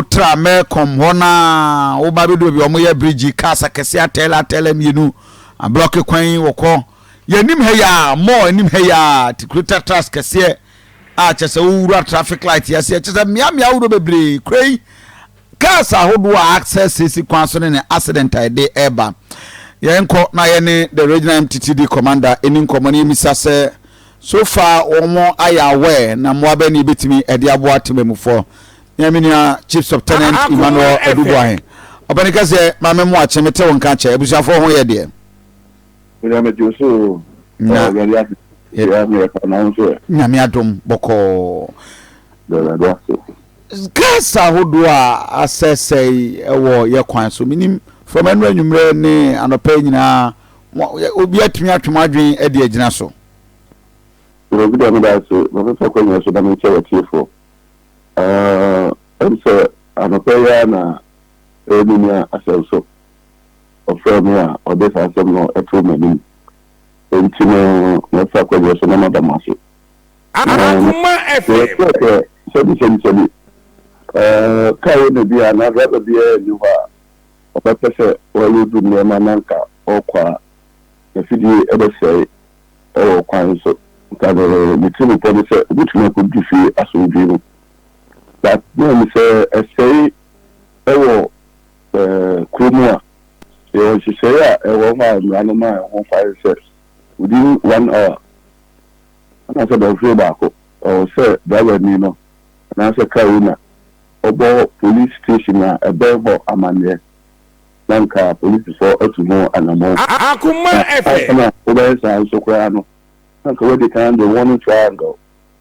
Utra me kom hona wo ba be do bi omo ye bridge kasa kese atela mienu a block kwan woko yanim he ya more anim he ya tikruta task kese a chese wura traffic light ya se chese mia wuro bebre kwai kasa hodo access isi kwan so ne accident ide eba yenko na ye ne the regional MTTD commander eni nkomani misa se so far omo ayawe na mo abani betimi ede abo atememufo Yaminia Chief of Tenant Emmanuel Edubuahe. Obanika se mame mo ache mete won ka che ebusuafo ho ye de. Ina me joso. Nyame adom boko. Kasa hodo a asesei ewo ye kwan so minim from enu anwumre ne anopa nyina obi atumi atwemadwen e de agina so. Obi da me da so, mo fa kwa nyo so da me che watiefo. So anopaya na eminia aselso ofromia odesa semno etromeni entino na fa kwa yeso na madamaso Akoma FM so kawo ne bia na raba bia ni wa opese oludu ne mananka okwa efidi ebese kwan so tadere mitimo polise butuma ko difi asodwi that no say say ewo kromua e she say ewo ma anoma won 5 steps within 1 hour ana say do free back o say driver ni no na say kauna obo police station na ebebo amane nanka police for otumo anamo Akoma FM obo say so kwa no nanka we dey kan the one triangle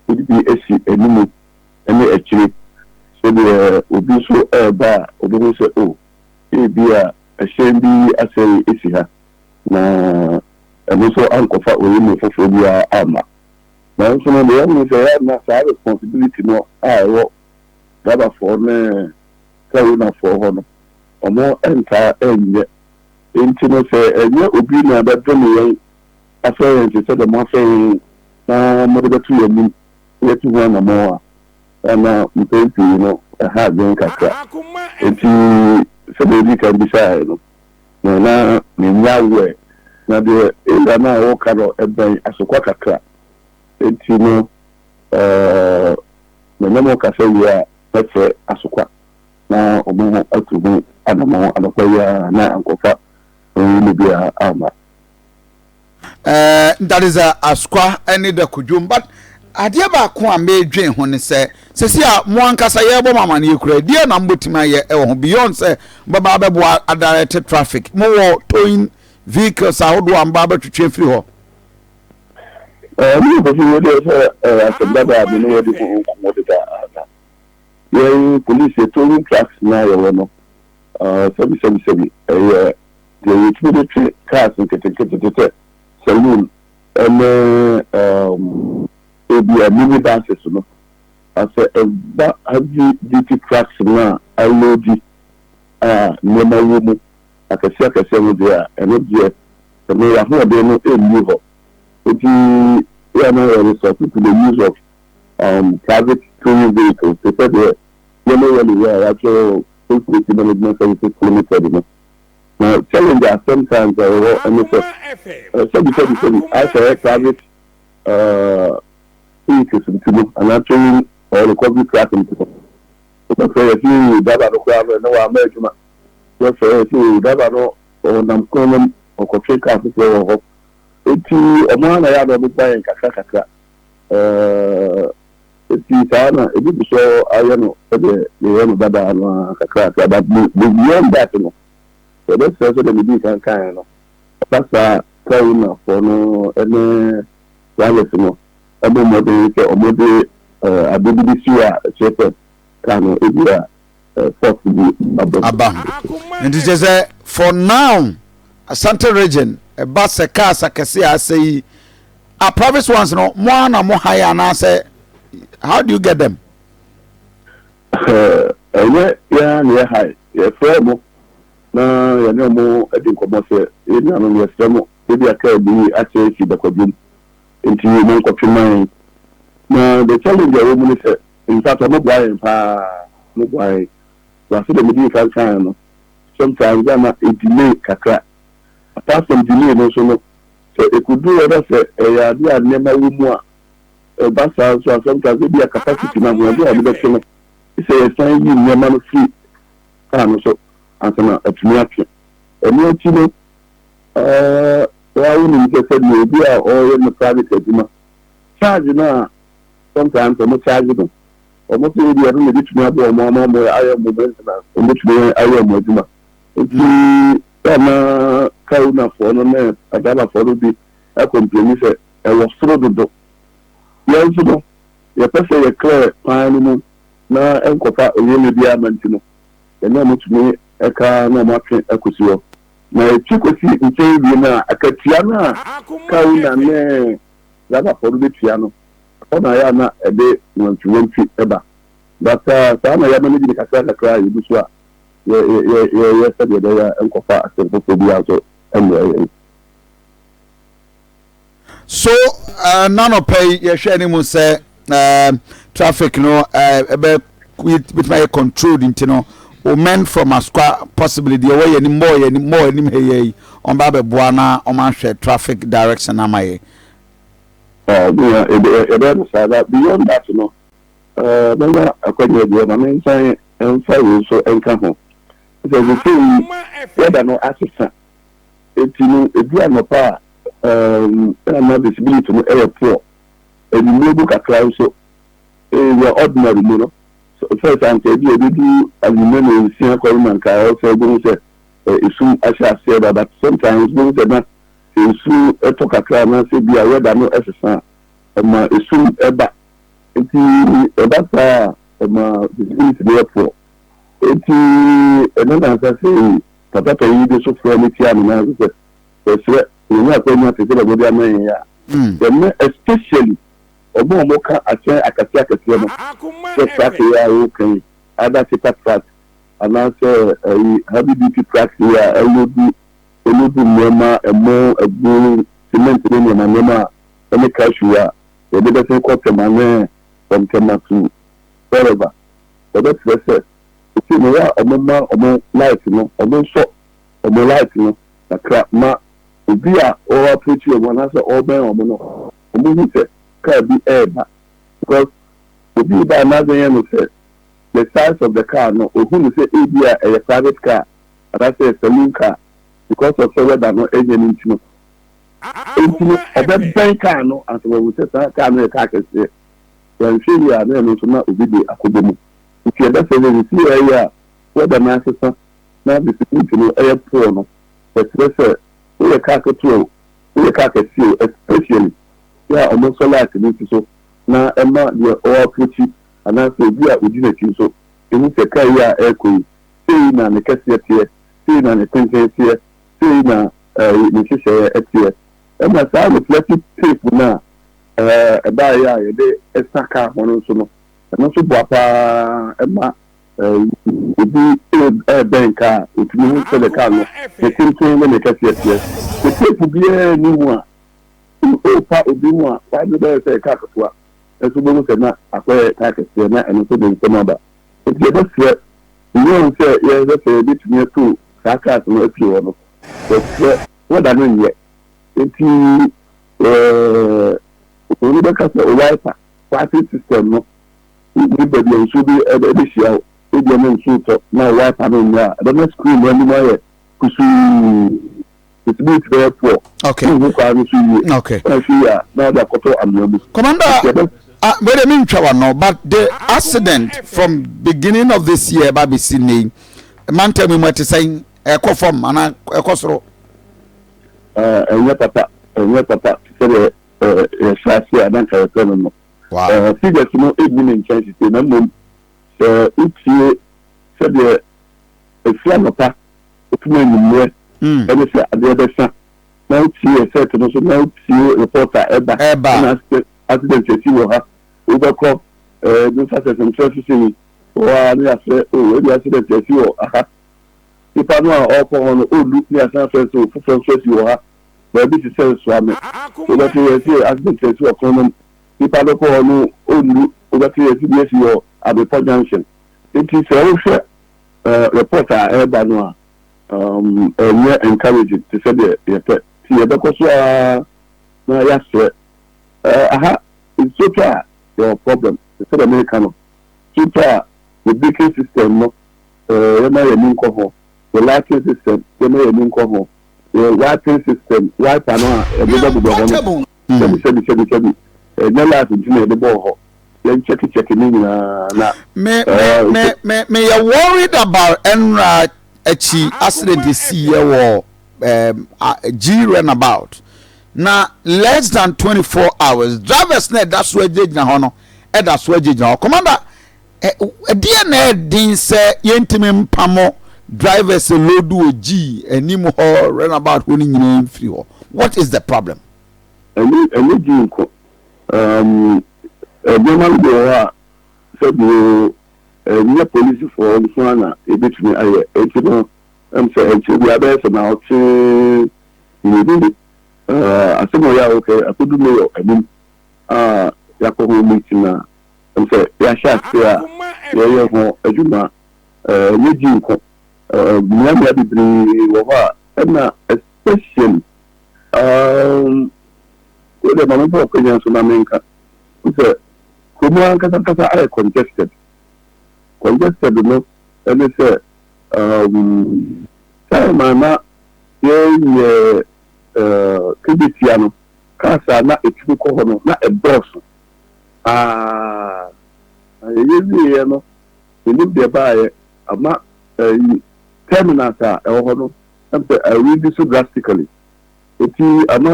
would be esi enimu ene achiri so the obi so eba obi so o e bia ehyen bi aseri esi ha na eno so ankofa oyimo fofo bia ama na so no dey am say na sa responsibility no ayo gaba for ne kawo na for ho no omo enta enye intino say enye obi na bedo me yen afere nti say the mo afere na mo de tu yemi yetu ho na mo ana mpempi no ha ben kakra enti sebedi kan bisa no na nyawe na de enda na wo karo eben asokwa kakra enti no na mo ka se ya pete asokwa na omo atubu adamo adokwa ya na ankofa ni bia ama that is a asokwa any the kujum but ade ba ko a medwen ho ne se a mo ankasa ye bo mama ne ekura die na mbotima ye e ho beyond se baba bebo direct traffic mo wo towing vehicles ahodo amba betwetwe free ho mi bo fi de se asebda ba bi no de ko de da ye police towing trucks na ye wo no sebi the utility cars nke saloon be a mini buses, no. I said, heavy duty trucks now, I load it, near my room, I can see there, and not yet, the mayor of no move up. If you are resorted to the use of private touring vehicles, they said, actually, management services limited. Now, telling that sometimes I say private vehicles and actually or the public traffic. But if you dabba no crowd no American, just if you dabba no or Namconon or Cotree Castle or a man I had on the bank, it's Tana, it did show I know the Dada and crack, but beyond that, you know. So that's also the medical kind of that's a kind for no any wireless, you know. Abo mode ke omode abibidi siwa chepe kanu ebia possibly aba and it is for now Asante region a bus a car sakese asay a private ones no mo na mo hire na say how do you get them yeah near high yeah fremo na ya no mo edin komo say e na no yes fremo ebia ka bi ache ki da kodum into you man na the challenge your woman is in fact I'm not buying no buy was the middle of time. Sometimes I'm a delay kakra. Apart from delay, no so it could do other say a never more. Basa so sometimes maybe a capacity now we do a bit of it's a sign you never free. So as an attraction. And no chino I wouldn't just say maybe or in the private edema. Charge now sometimes I'm not charging. Almost maybe I don't need to know more I am moving and which way I am moving. It's Kauna for no Adama for the a complaint I was through the door. Yes, no, your person is clear, fine, now and copa really be a mantino. And no much me a car no market acusio. My chicosi in China, a Catiana, Kauna, ne, Lava for the piano. On I am a day when to 1 feet ever. But some I am in the Casata cry, you do. Yes, and copa, and so none of pay you share any say traffic no with my controlled into no or men from a square possibly the way any hey on Baba Buana or man share traffic direction am I beyond that you know remember I mean saying and so and come home. So the thing whether no assistant it you know it do no power and not visibility no airport and you know book a crowd so your ordinary you know so first time they do aluminum in Singapore man car also going to say soon I shall say that but sometimes going to that soon talk a crowd and say be aware that no assistant and soon ever that's visibility the airport and then as I say Papa you do so for any time now you know going to get a good man especially Omoka Akasiaka so track here okay other paper track and also heavy duty track here LUD Mema and more a blue cement in Mema any cash here the better quarter man from Kema to wherever so that's the set you know a light no so a light no a crap ma Ubia or put you one answer all ben or no. Can be air because Ubi by another end said the size of the car no or who say a private car and I say a saloon car because of so that no engine into a bad car no as we say car no car can say when she are there no to not Ubi Akubumu. If you are saying you see area where the master now this is to air poor no but we are car control, we are car control, especially. Yeah, almost like this. So now, Emma, you are all pretty, and I say, we are within a team. So, in this career, air queen, saying an cassette here, saying an attention here, saying a share at here. Emma, I reflected tape now, a buyer, a day, a saka, one also, and also Papa, Emma. Be a banker, which means for the car, the same thing when they catch it. The tape will be a new one. Oh, part of the one, why do they say Kakua? As we will say, not a fair tax, and also the number. If you just say, you don't say, yes, that's a bit near to Sakas and a few of them. But what I mean yet, it's we look at the wiper party system, no, everybody should be at the issue. Now, wipe I mean, I don't know screen anymore. It's been there for okay. Okay. Now the photo and Commander, but I mean, no, but the accident from beginning of this year, Baby Sydney, man tell me what to say, a conform and a costro. And your papa, said a chassis, I don't have a no. Wow. Figures no 8 million chances in a month. Each year, said a flamapa, and it's the other son. Now, see a certain also now see reporter Eba accident you will have overcrop this as some surfacing or I say, oh, the accident you are. If I know all on oh, look near San Francisco, from you are, but this is so swami. So that you see accident you are common. If I don't know, oh, look, that you see you at the junction. It is also reporter Ebanoa encouraging to say the na yes it's so far your problem it's the American so far the braking system no the lighting system the lighting system wiper no check me you're worried about Enra accident you see or G runabout. Now less than 24 hours. Drivers net that's where they na that's where they Commander DNA din say yentime pamo drivers load do G animo runabout when you free. What is the problem? So police for Ghana a bit me I'm saying we are there now to I said okay I could do I mean Yakobo meeting now I'm saying yeah shot yeah Ajuma Nijinko Miami Abidri and especially with the moment of opinions on America Kuma kasa are congested no and they say mana ye kibitiano kasa na etuko hono na eboso ye no ni de baaye ama terminals a hono am say I read so drastically eti ama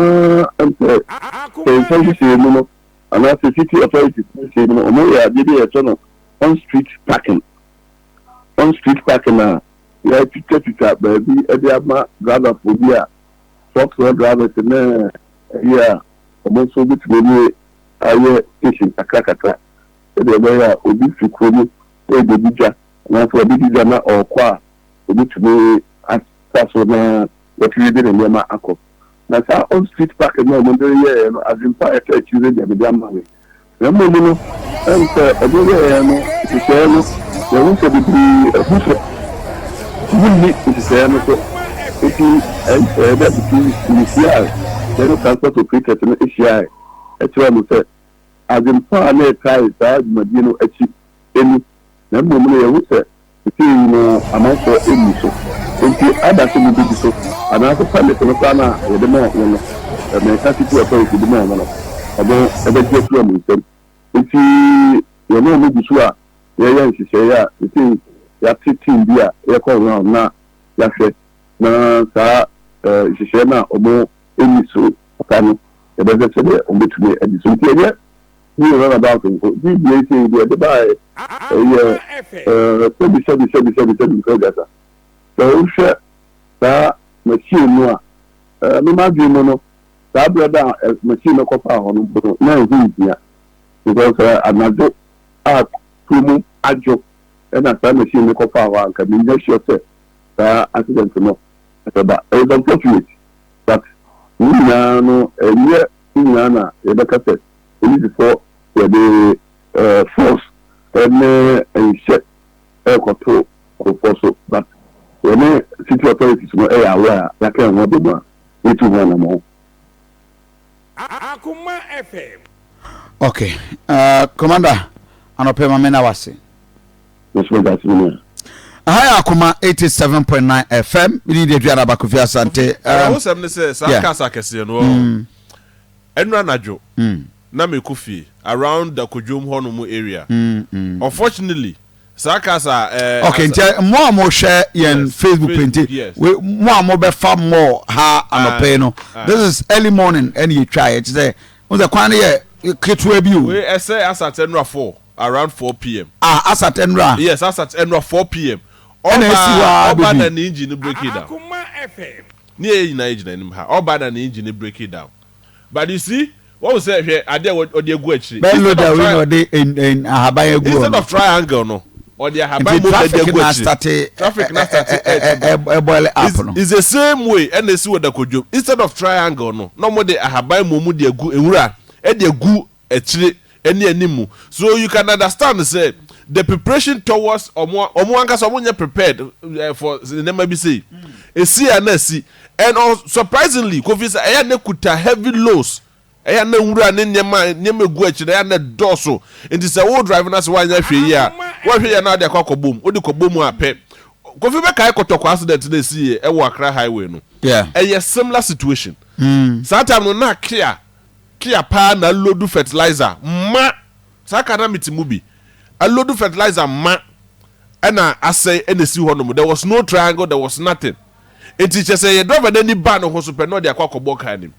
am say no and that's the city authorities say no ya dey on street parking now yeah picture baby ediama driver phobia truck drivers na yeah almost so bit me aye station akaka e dey ya obi fikuru e dey bija na for bija na okwa obi tumi asaso na what we did in the akọ na sa on street parking na mo dey here no as in fire church use dey be am way na mo no and no ti say no they want to be it is no so it is that initial then transport operator no issue e tell me say as in fire na kai sa madino achi enu na mo no ye wo say it no amount for enu so nti ada so bi so ana so pale to no kana ye de mo no me ka ti to ko de mo no abo e be je to mo so nti ye no mo bisu a ye yan hihye ya nti ya team bia ye ko round na ya hwe na sa hihye na omo eni so kanu e be se de omo tumi e di so nti ye ni run about ko bi bi say de buy sebi ko gasa so hwe sa machine no a me ma bi mo no sa brother machine ko fa ho no na hu bia because anado tumu ajo and as time machine ko fa wa ka mi just sure say accident no but it is unfortunate that we no na e be ka say it is for the force and check control so but when city authorities no aware that can no be more it will run more Akoma FM. Okay, Commander, anope mamena wase. Yes, that's me. Hi, Akoma 87.9 FM. We need to do another Bakofi Asante. Who say Sakasa kese no. Enra najo. Na me kufi around the Kujum Honomu area. Unfortunately, Sakasa okay, more share in Facebook page. Yes. We more be far more ha anope no. This is early morning and you try it there. On the kwan here ketwe bi o. We say asat enra 4 around 4 p.m. Asat enra. Yes, asat enra 4 p.m. Oba na engine break it down. Akoma FM. Ni engine nim ha. Oba na engine break it down. But you see, what we say here ade odi egu achi. Instead of triangle no. Or the ahaban mo de egu achi. Traffic na start boil up no. It's the same way and they see what the Kujum. Instead of triangle no. No more de ahaban mo de egu ewura. E de egu achi eni animu. So you can understand say the preparation towards omo ankasa omo prepared for the never be say esi anasi and surprisingly Kofi say eya ne kuta heavy lows eya na nwura ne nyema gu achi eya na doso nti say wo drive na say wanya hwe yi a wo hwe ya na de akobom odi kobom a pe Kofi be kai kotoko accident na esi e wo Accra highway no a similar situation sometime no na kia pa na load fertilizer ma saka na mitimubi a load fertilizer ma and I say NC Honom, there was no triangle, there was nothing. A teacher say, you drive any ban of super no, they are quack him.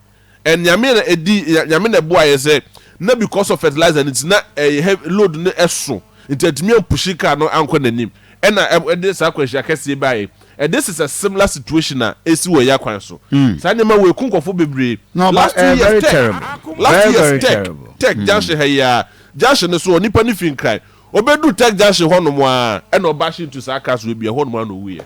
And Yamina boy say, not because of fertilizer, and it's not a heavy load no eso. It's me pushika no uncle name. And I this question I can see by. And this is a similar situation na esi wo yakwan so. Sanema we kunkofo bebre. No, last 2 years very terrible. Last very year's tech junction here. Junction no so nipa ni fin cry. Obedu tech junction hono mo a na obashi to sakas we bia hono mo no we.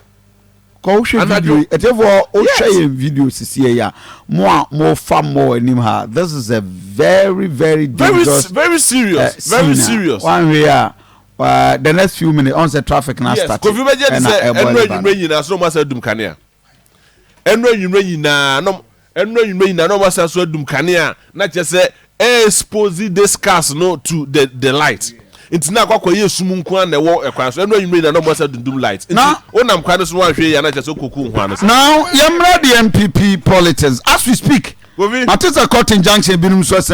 Ko hwe video etefo o share video sisi ya mo fam mo anim ha. This is a very dangerous, very serious. Very serious. One way the next few minutes on the traffic now start. Yes, Kofi Beje say enro nyina so ma sa dum kanea. Enro nyina no ma sa so dum kanea na che say expose this cars no to the light. It's na kwakọ yesum nko na wo ekwan so enro nyina no ma sa dum light. Onam kwan so wan hwe ya na che so koku nko ano. Now yemra the MPP politics as we speak. Matisa Cotton Junction binum so